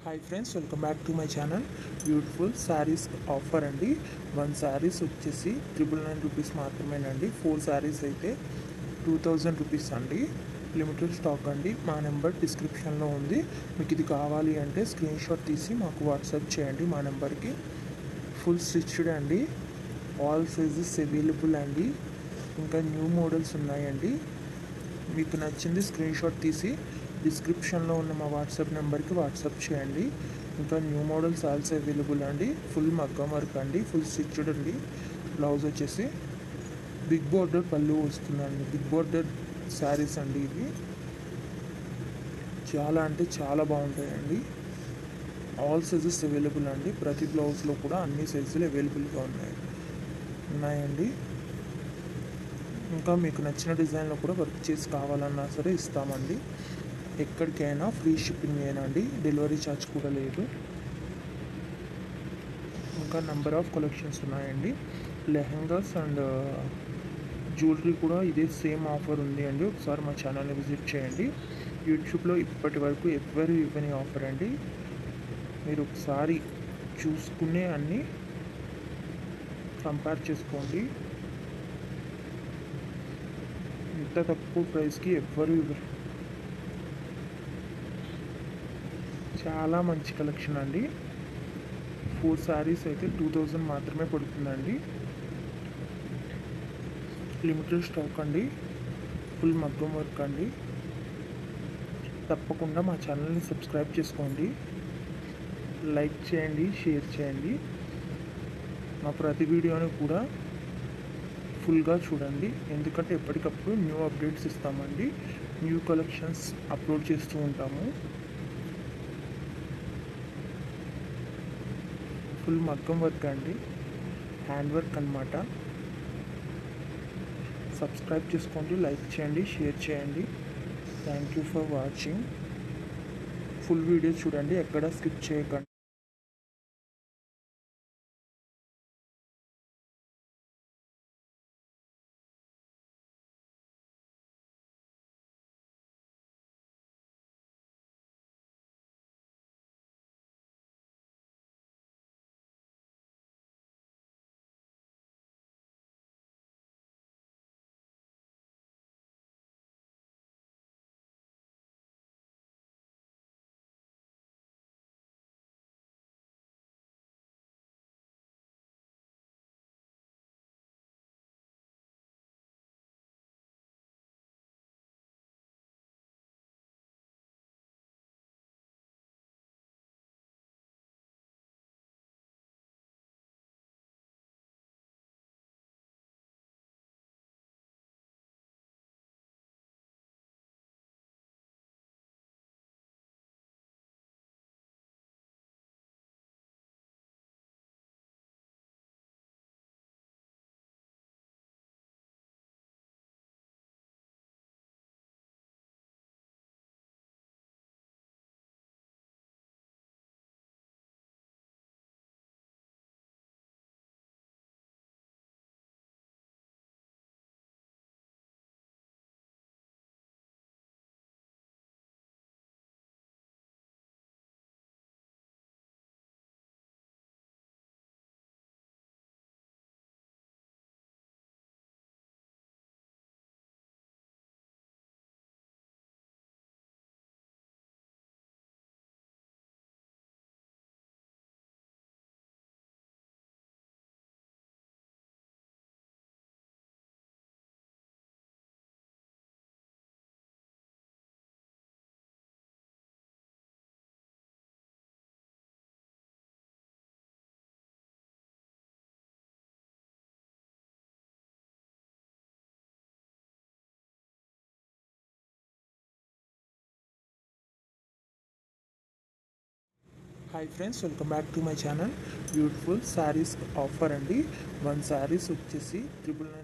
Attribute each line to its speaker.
Speaker 1: Hi friends, welcome back to my channel. Beautiful saris offer అండి. 1 శారీస్ వచ్చేసి 999 rupees మాత్రమేనండి. 4 శారీస్ అయితే 2000 రూపీస్ అండి. లిమిటెడ్ స్టాక్ అండి. మా నెంబర్ డిస్క్రిప్షన్లో ఉంది. మీకు ఇది కావాలి అంటే స్క్రీన్ షాట్ తీసి మాకు వాట్సాప్ చేయండి మా నెంబర్కి. ఫుల్ స్టిచ్డ్ అండి. ఆల్ సైజెస్ అవైలబుల్ అండి. ఇంకా న్యూ మోడల్స్ ఉన్నాయండి. మీకు నచ్చింది స్క్రీన్ షాట్ తీసి డిస్క్రిప్షన్లో ఉన్న మా వాట్సాప్ నెంబర్కి వాట్సాప్ చేయండి. ఇంకా న్యూ మోడల్స్ ఆల్సో అవైలబుల్ అండి. ఫుల్ మగ్గం వర్క్ అండి, ఫుల్ స్టిచ్డ్ అండి. బ్లౌజ్ వచ్చేసి బిగ్ బోర్డర్ పళ్ళు వస్తుందండి. బిగ్ బోర్డర్ శారీస్ అండి ఇవి. చాలా అంటే చాలా బాగుంటాయండి. ఆల్ సైజెస్ అవైలబుల్ అండి. ప్రతి బ్లౌజ్లో కూడా అన్ని సైజులు అవైలబుల్గా ఉన్నాయండి. ఇంకా మీకు నచ్చిన డిజైన్లో కూడా వర్క్ చేసి కావాలన్నా సరే ఇస్తామండి. ఎక్కడికైనా ఫ్రీ షిప్పింగ్ ఏనండి. డెలివరీ ఛార్జ్ కూడా లేదు. ఇంకా నెంబర్ ఆఫ్ కలెక్షన్స్ ఉన్నాయండి. లెహంగాస్ అండ్ జ్యువెలరీ కూడా ఇదే సేమ్ ఆఫర్ ఉంది అండి. ఒకసారి మా ఛానల్ని విజిట్ చేయండి. యూట్యూబ్లో ఇప్పటి వరకు ఎవరు ఇవ్వని ఆఫర్ అండి. మీరు ఒకసారి చూసుకునే అన్నీ కంపేర్ చేసుకోండి. ఇంత తక్కువ ప్రైస్కి ఎవ్వరు ఇవ్వరు. చాలా మంచి కలెక్షన్ అండి. 4 శారీస్ అయితే 2000 మాత్రమే పడుతుందండి. లిమిటెడ్ స్టాక్ అండి. ఫుల్ మగ్గం వర్క్ అండి. తప్పకుండా మా ఛానల్ని సబ్స్క్రైబ్ చేసుకోండి. లైక్ చేయండి, షేర్ చేయండి. మా ప్రతి వీడియోని కూడా ఫుల్గా చూడండి. ఎందుకంటే ఎప్పటికప్పుడు న్యూ అప్డేట్స్ ఇస్తామండి. న్యూ కలెక్షన్స్ అప్లోడ్ చేస్తూ ఉంటాము. ఫుల్ మగ్గం వర్క్ అండి, హ్యాండ్ వర్క్ అన్నమాట. సబ్స్క్రైబ్ చేసుకోండి, లైక్ చేయండి, షేర్ చేయండి. Thank you for watching. Full video చూడండి, ఎక్కడ స్కిప్ చేయకండి. Hi friends, welcome back to my channel. Beautiful saris offer అండి. 1 శారీస్ వచ్చేసి 999